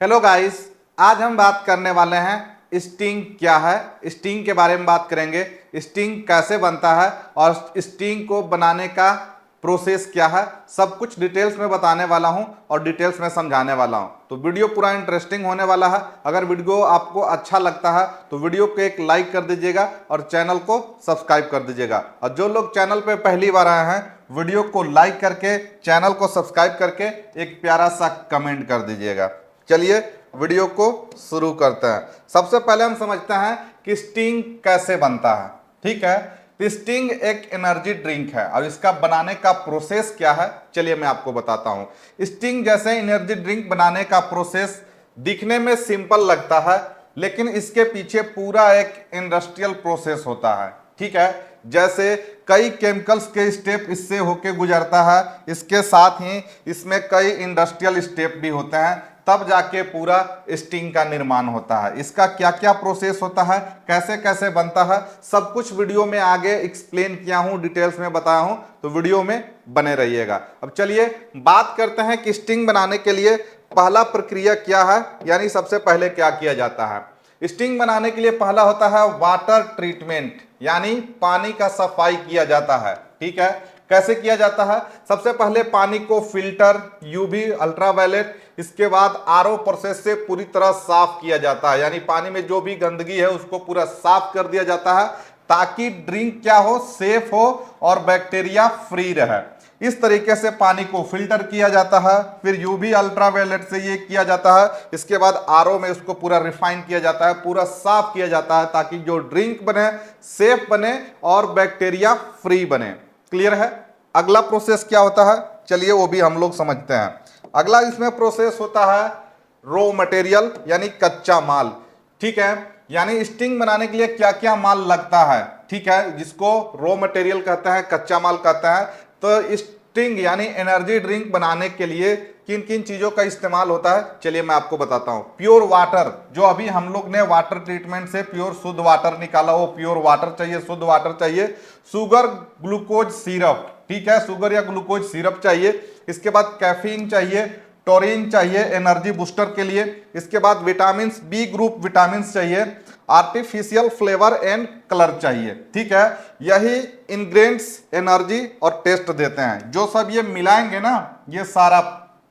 Hello guys, आज हम बात करने वाले हैं स्टिंग क्या है। स्टिंग के बारे में बात करेंगे, स्टिंग कैसे बनता है और स्टिंग को बनाने का प्रोसेस क्या है, सब कुछ डिटेल्स में बताने वाला हूं और डिटेल्स में समझाने वाला हूं। तो वीडियो पूरा इंटरेस्टिंग होने वाला है। अगर वीडियो आपको अच्छा लगता है तो वीडियो को एक लाइक कर दीजिएगा और चैनल को सब्सक्राइब कर दीजिएगा। और जो लोग चैनल पे पहली बार आए हैं, वीडियो को लाइक करके चैनल को सब्सक्राइब करके एक प्यारा सा कमेंट कर दीजिएगा। चलिए वीडियो को शुरू करते हैं। सबसे पहले हम समझते हैं कि स्टिंग कैसे बनता है। ठीक है, तो स्टिंग एक एनर्जी ड्रिंक है और इसका बनाने का प्रोसेस क्या है, चलिए मैं आपको बताता हूं। स्टिंग जैसे एनर्जी ड्रिंक बनाने का प्रोसेस दिखने में सिंपल लगता है, लेकिन इसके पीछे पूरा एक इंडस्ट्रियल प्रोसेस होता है। ठीक है, जैसे कई केमिकल्स के स्टेप इससे होके गुजरता है, इसके साथ ही इसमें कई इंडस्ट्रियल स्टेप भी होते हैं, तब जाके पूरा स्टिंग का निर्माण होता है। इसका क्या क्या प्रोसेस होता है, कैसे कैसे बनता है, सब कुछ वीडियो में आगे एक्सप्लेन किया हूं, डिटेल्स में बताया हूं, तो वीडियो में बने रहिएगा। अब चलिए बात करते हैं कि स्टिंग बनाने के लिए पहला प्रक्रिया क्या है, यानी सबसे पहले क्या किया जाता है। स्टिंग बनाने के लिए पहला होता है वाटर ट्रीटमेंट, यानी पानी का सफाई किया जाता है। ठीक है, कैसे किया जाता है? सबसे पहले पानी को फिल्टर, यूवी, अल्ट्रावायलेट, इसके बाद आरओ प्रोसेस से पूरी तरह साफ किया जाता है, यानी पानी में जो भी गंदगी है उसको पूरा साफ कर दिया जाता है, ताकि ड्रिंक क्या हो, सेफ हो और बैक्टीरिया फ्री रहे। इस तरीके से पानी को फिल्टर किया जाता है, फिर यूवी अल्ट्रावायलेट से ये किया जाता है, इसके बाद आरओ में उसको पूरा रिफाइन किया जाता है, पूरा साफ किया जाता है, ताकि जो ड्रिंक बने सेफ बने और बैक्टीरिया फ्री बने। क्लियर है? अगला प्रोसेस क्या होता है, चलिए वो भी हम लोग समझते हैं। अगला इसमें प्रोसेस होता है रॉ मटेरियल, यानी कच्चा माल। ठीक है, यानी स्टिंग बनाने के लिए क्या क्या माल लगता है, ठीक है, जिसको रॉ मटेरियल कहता है, कच्चा माल कहता है। तो स्टिंग यानी एनर्जी ड्रिंक बनाने के लिए किन किन चीजों का इस्तेमाल होता है, चलिए मैं आपको बताता हूं। प्योर वाटर, जो अभी हम लोग ने वाटर ट्रीटमेंट से प्योर शुद्ध वाटर निकाला, वो प्योर वाटर चाहिए, शुद्ध वाटर चाहिए। शुगर ग्लूकोज सिरप, ठीक है, शुगर या ग्लूकोज सिरप चाहिए। इसके बाद कैफीन चाहिए, टोरिन चाहिए एनर्जी बूस्टर के लिए। इसके बाद विटामिन बी ग्रुप विटामिन चाहिए, आर्टिफिशियल फ्लेवर एंड कलर चाहिए। ठीक है, यही इंग्रेडिएंट्स एनर्जी और टेस्ट देते हैं। जो सब ये मिलाएंगे ना, ये सारा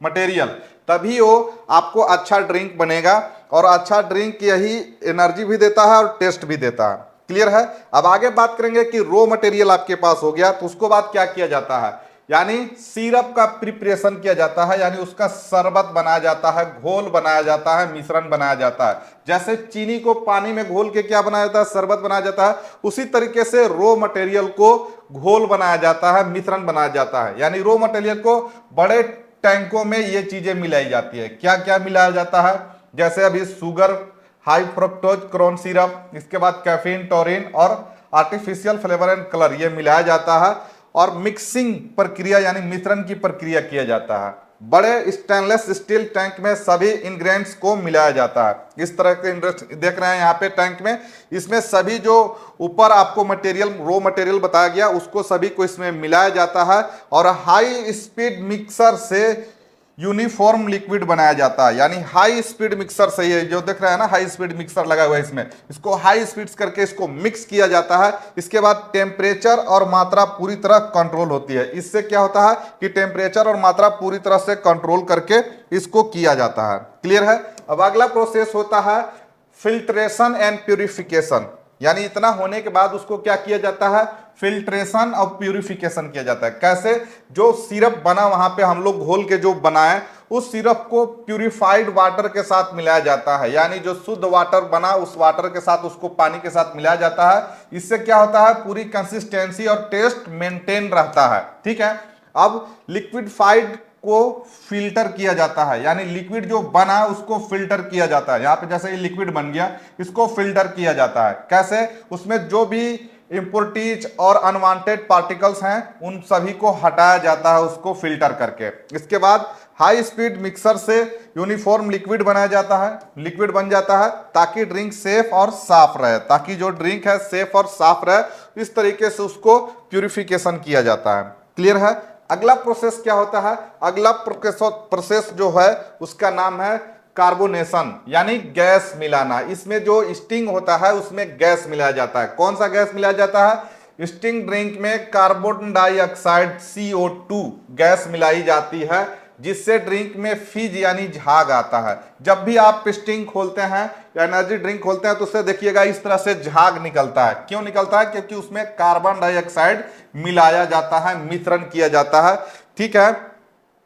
मटेरियल, तभी वो आपको अच्छा ड्रिंक बनेगा, और अच्छा ड्रिंक यही एनर्जी भी देता है और टेस्ट भी देता है। क्लियर है? अब आगे बात करेंगे कि रॉ मटेरियल आपके पास हो गया, तो उसको बाद क्या किया जाता है, यानी सिरप का प्रिपरेशन किया जाता है, यानी उसका शरबत बनाया जाता है, घोल बनाया जाता है, मिश्रण बनाया जाता है। जैसे चीनी को पानी में घोल के क्या बनाया जाता है, शरबत बनाया जाता है, उसी तरीके से रॉ मटेरियल को घोल बनाया जाता है, मिश्रण बनाया जाता है। यानी रॉ मटेरियल को बड़े टैंकों में ये चीजें मिलाई जाती है। क्या क्या मिलाया जाता है, जैसे अभी sugar, high fructose corn syrup, इसके बाद कैफीन, टोरिन और आर्टिफिशियल फ्लेवर एंड कलर, ये मिलाया जाता है और मिक्सिंग प्रक्रिया यानी मिश्रण की प्रक्रिया किया जाता है। बड़े स्टेनलेस स्टील टैंक में सभी इंग्रेडिएंट्स को मिलाया जाता है। इस तरह के देख रहे हैं यहाँ पे टैंक में, इसमें सभी जो ऊपर आपको मटेरियल रॉ मटेरियल बताया गया उसको सभी को इसमें मिलाया जाता है, और हाई स्पीड मिक्सर से यूनिफॉर्म लिक्विड बनाया जाता है। यानी हाई स्पीड मिक्सर से, ये जो देख रहा है ना, हाई स्पीड मिक्सर लगा हुआ है इसमें, इसको हाई स्पीड करके इसको मिक्स किया जाता है। इसके बाद टेम्परेचर और मात्रा पूरी तरह कंट्रोल होती है। इससे क्या होता है कि टेम्परेचर और मात्रा पूरी तरह से कंट्रोल करके इसको किया जाता है। क्लियर है? अब अगला प्रोसेस होता है फिल्ट्रेशन एंड प्यूरिफिकेशन, यानी इतना होने के बाद उसको क्या किया जाता है, फिल्ट्रेशन और प्यूरिफिकेशन किया जाता है। कैसे? जो सिरप बना वहां पे हम लोग घोल के जो बनाए, उस सिरप को प्यूरिफाइड वाटर के साथ मिलाया जाता है, यानी जो शुद्ध वाटर बना उस वाटर के साथ उसको पानी के साथ मिलाया जाता है। इससे क्या होता है, पूरी कंसिस्टेंसी और टेस्ट मेंटेन रहता है। ठीक है, अब लिक्विडफाइड को फिल्टर किया जाता है, यानी लिक्विड जो बना उसको फिल्टर किया जाता है। यहां पे जैसे ये लिक्विड बन गया, इसको फिल्टर किया जाता है। कैसे? उसमें जो भी इंप्योरिटीज और अनवांटेड पार्टिकल्स हैं उन सभी को हटाया जाता है उसको फिल्टर करके। इसके बाद हाई स्पीड मिक्सर से यूनिफॉर्म लिक्विड बनाया जाता है, लिक्विड बन जाता है, ताकि ड्रिंक सेफ और साफ रहे, ताकि जो ड्रिंक है सेफ और साफ रहे। इस तरीके से उसको प्यूरिफिकेशन किया जाता है। क्लियर है? अगला प्रोसेस क्या होता है, अगला प्रोसेस जो है उसका नाम है कार्बोनेशन यानी गैस मिलाना। इसमें जो स्टिंग होता है उसमें गैस मिलाया जाता है। कौन सा गैस मिलाया जाता है? स्टिंग ड्रिंक में कार्बन डाइऑक्साइड CO2 गैस मिलाई जाती है, जिससे ड्रिंक में फिज यानी झाग आता है। जब भी आप स्टिंग खोलते हैं या एनर्जी ड्रिंक खोलते हैं तो उससे देखिएगा इस तरह से झाग निकलता है। क्यों निकलता है? क्योंकि उसमें कार्बन डाइऑक्साइड मिलाया जाता है, मिश्रण किया जाता है। ठीक है,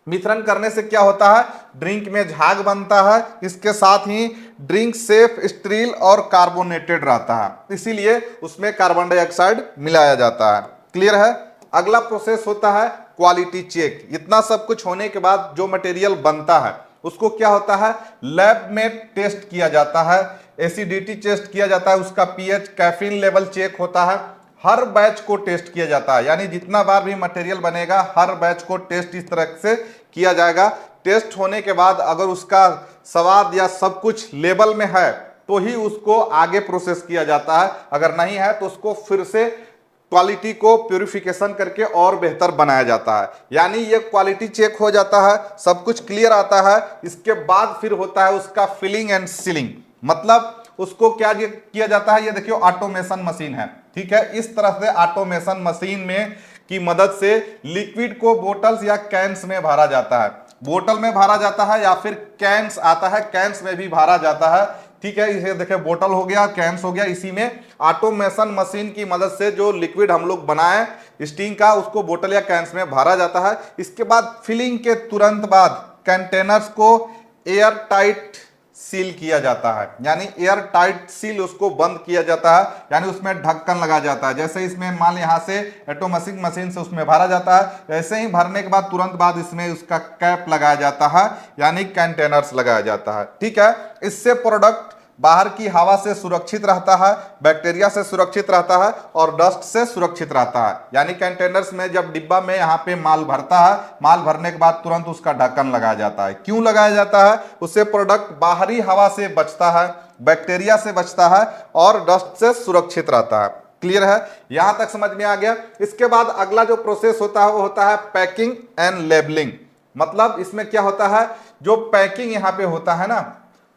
मिश्रण करने से क्या होता है? ड्रिंक में झाग बनता है। इसके साथ ही ड्रिंक सेफ, स्टील और कार्बोनेटेड रहता है, इसीलिए उसमें कार्बन डाइऑक्साइड मिलाया जाता है। क्लियर है? अगला प्रोसेस होता है क्वालिटी चेक। इतना सब कुछ होने के बाद जो मटेरियल बनता है उसको क्या होता है? लैब में टेस्ट किया जाता है, एसिडिटी टेस्ट किया जाता है, उसका पीएच, कैफीन लेवल चेक होता है। हर बैच को टेस्ट किया जाता है, यानी जितना बार भी मटेरियल बनेगा हर बैच को टेस्ट इस तरह से किया जाएगा। टेस्ट होने के बाद अगर उसका स्वाद या सब कुछ लेवल में है तो ही उसको आगे प्रोसेस किया जाता है, अगर नहीं है तो उसको फिर से क्वालिटी को प्यूरिफिकेशन करके और बेहतर बनाया जाता है। यानी ये क्वालिटी चेक हो जाता है, सब कुछ क्लियर आता है। इसके बाद फिर होता है उसका फिलिंग एंड सीलिंग। मतलब उसको क्या किया जाता है? ये देखिए ऑटोमेशन मशीन है। ठीक है, इस तरह से ऑटोमेशन मशीन में की मदद से लिक्विड को बोतल्स या कैंस में भरा जाता है। बोतल में भरा जाता है या फिर कैंस आता है, कैंस में भी भरा जाता है। ठीक है, इसे देखिए बोतल हो गया, कैंस हो गया। इसी में ऑटोमेशन मशीन की मदद से जो लिक्विड हम लोग बनाए स्टिंग का, उसको बोतल या कैंस में भरा जाता है। इसके बाद फिलिंग के तुरंत बाद कंटेनर्स को एयर टाइट सील किया जाता है, यानी एयर टाइट सील उसको बंद किया जाता है, यानी उसमें ढक्कन लगा जाता है। जैसे इसमें मान यहाँ से ऑटोमेटिक मशीन से उसमें भरा जाता है, ऐसे ही भरने के बाद तुरंत बाद इसमें उसका कैप लगाया जाता है, यानी कंटेनर्स लगाया जाता है। ठीक है, इससे प्रोडक्ट बाहर की हवा से सुरक्षित रहता है, बैक्टीरिया से सुरक्षित रहता है और डस्ट से सुरक्षित रहता है। यानी कंटेनर्स में जब डिब्बा में यहाँ पे माल भरता है, माल भरने के बाद तुरंत उसका ढक्कन लगाया जाता है। क्यों लगाया जाता है? उससे प्रोडक्ट बाहरी हवा से बचता है, बैक्टीरिया से बचता है और डस्ट से सुरक्षित रहता है। क्लियर है? यहां तक समझ में आ गया। इसके बाद अगला जो प्रोसेस होता है वो होता है पैकिंग एंड लेबलिंग। मतलब इसमें क्या होता है? जो पैकिंग यहाँ पे होता है ना,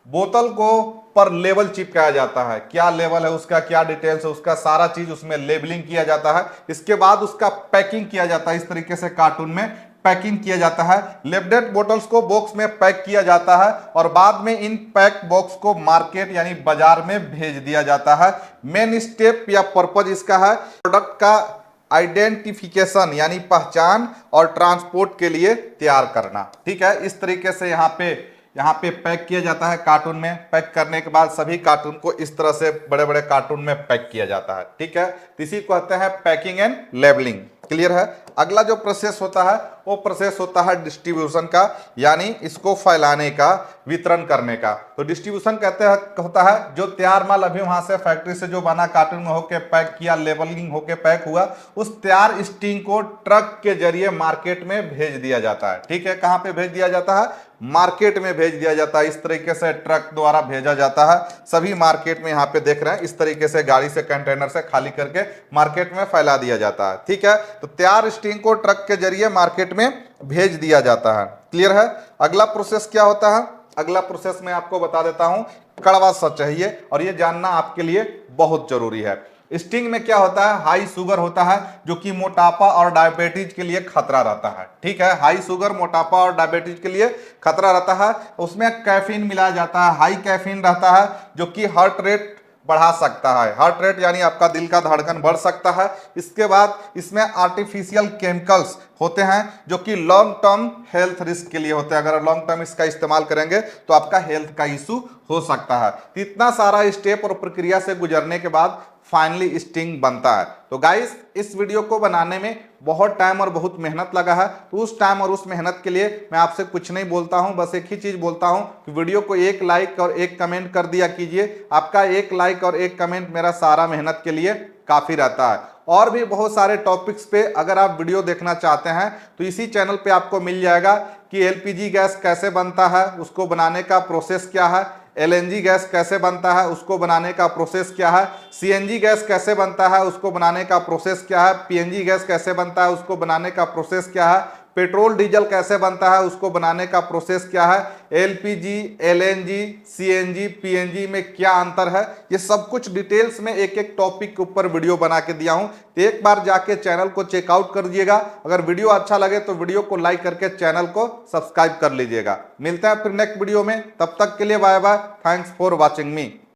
बोतल को पर लेबल चिपकाया जाता है, क्या लेवल है उसका, क्या डिटेल्स है उसका, सारा चीज उसमें लेबलिंग किया जाता है। इसके बाद उसका पैकिंग किया जाता है, इस तरीके से कार्टून में पैकिंग किया जाता है। लेबल्ड बोतल्स को बॉक्स में पैक किया जाता है और बाद में इन पैक बॉक्स को मार्केट यानी बाजार में भेज दिया जाता है। मेन स्टेप या पर्पज इसका है प्रोडक्ट का आइडेंटिफिकेशन यानी पहचान और ट्रांसपोर्ट के लिए तैयार करना। ठीक है, इस तरीके से यहाँ पे पैक किया जाता है कार्टून में। पैक करने के बाद सभी कार्टून को इस तरह से बड़े बड़े कार्टून में पैक किया जाता है। ठीक है, इसी को कहते हैं पैकिंग एंड लेबलिंग। क्लियर है? अगला जो प्रोसेस होता है वो प्रोसेस होता है डिस्ट्रीब्यूशन का, यानी इसको फैलाने का, वितरण करने का। तो डिस्ट्रीब्यूशन कहते हैं होता है जो तैयार माल अभी वहां से फैक्ट्री से जो बना कार्टून में होके पैक किया, लेबलिंग होके पैक हुआ, उस तैयार स्टिंग को ट्रक के जरिए मार्केट में भेज दिया जाता है। ठीक है, कहां पे भेज दिया जाता है? मार्केट में भेज दिया जाता है। इस तरीके से ट्रक द्वारा भेजा जाता है। सभी मार्केट में यहाँ पे देख रहे हैं, इस तरीके से गाड़ी से कंटेनर से खाली करके मार्केट में फैला दिया जाता है। ठीक है, तो तैयार स्टिंग को ट्रक के जरिए मार्केट में भेज दिया जाता है। क्लियर है? अगला प्रोसेस क्या होता है? अगला प्रोसेस मैं आपको बता देता हूं, कड़वा सच है ये, और ये जानना आपके लिए बहुत जरूरी है। स्टिंग में क्या होता है? हाई शुगर होता है, जो कि मोटापा और डायबिटीज के लिए खतरा रहता है। ठीक है, हाई शुगर, मोटापा और डायबिटीज के लिए खतरा रहता है। उसमें कैफीन मिलाया जाता है, हाई कैफीन रहता है, जो कि हार्ट रेट बढ़ा सकता है। हार्ट रेट यानी आपका दिल का धड़कन बढ़ सकता है। इसके बाद इसमें आर्टिफिशियल केमिकल्स होते हैं जो कि लॉन्ग टर्म हेल्थ रिस्क के लिए होते हैं। अगर लॉन्ग टर्म इसका इस्तेमाल करेंगे तो आपका हेल्थ का इशू हो सकता है। इतना सारा स्टेप और प्रक्रिया से गुजरने के बाद फाइनली स्टिंग बनता है। तो गाइस, इस वीडियो को बनाने में बहुत टाइम और बहुत मेहनत लगा है। तो उस टाइम और उस मेहनत के लिए मैं आपसे कुछ नहीं बोलता हूं, बस एक ही चीज बोलता हूं कि वीडियो को एक लाइक और एक कमेंट कर दिया कीजिए। आपका एक लाइक और एक कमेंट मेरा सारा मेहनत के लिए काफी रहता है। और भी बहुत सारे टॉपिक्स पे अगर आप वीडियो देखना चाहते हैं तो इसी चैनल पे आपको मिल जाएगा कि एलपीजी गैस कैसे बनता है, उसको बनाने का प्रोसेस क्या है, एलएनजी गैस कैसे बनता है, उसको बनाने का प्रोसेस क्या है, सीएनजी गैस कैसे बनता है, उसको बनाने का प्रोसेस क्या है, पीएनजी गैस कैसे बनता है, उसको बनाने का प्रोसेस क्या है, पेट्रोल डीजल कैसे बनता है, उसको बनाने का प्रोसेस क्या है, एलपीजी, एलएनजी, सीएनजी, पीएनजी में क्या अंतर है, ये सब कुछ डिटेल्स में एक एक टॉपिक के ऊपर वीडियो बना के दिया हूं। तो एक बार जाके चैनल को चेकआउट कर दीजिएगा। अगर वीडियो अच्छा लगे तो वीडियो को लाइक करके चैनल को सब्सक्राइब कर लीजिएगा। मिलते हैं फिर नेक्स्ट वीडियो में, तब तक के लिए bye bye. Thanks for watching me.